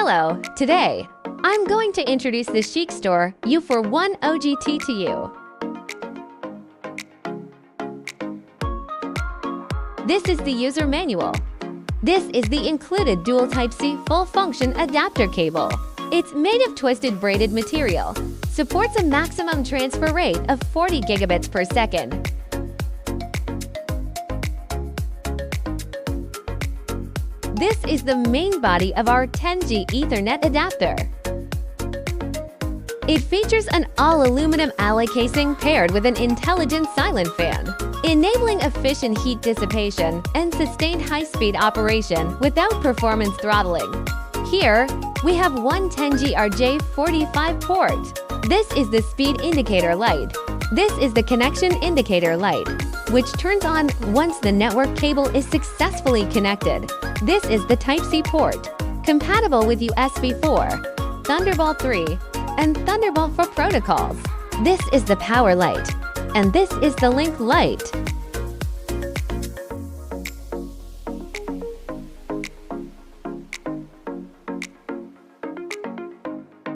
Hello, today, I'm going to introduce the Chic Store U41 OGT to you. This is the user manual. This is the included dual Type-C full-function adapter cable. It's made of twisted braided material, supports a maximum transfer rate of 40 gigabits per second. This is the main body of our 10G Ethernet adapter. It features an all-aluminum alloy casing paired with an intelligent silent fan, enabling efficient heat dissipation and sustained high-speed operation without performance throttling. Here, we have one 10G RJ45 port. This is the speed indicator light. This is the connection indicator light, which turns on once the network cable is successfully connected. This is the Type-C port, compatible with USB 4, Thunderbolt 3, and Thunderbolt 4 protocols. This is the power light, and this is the link light.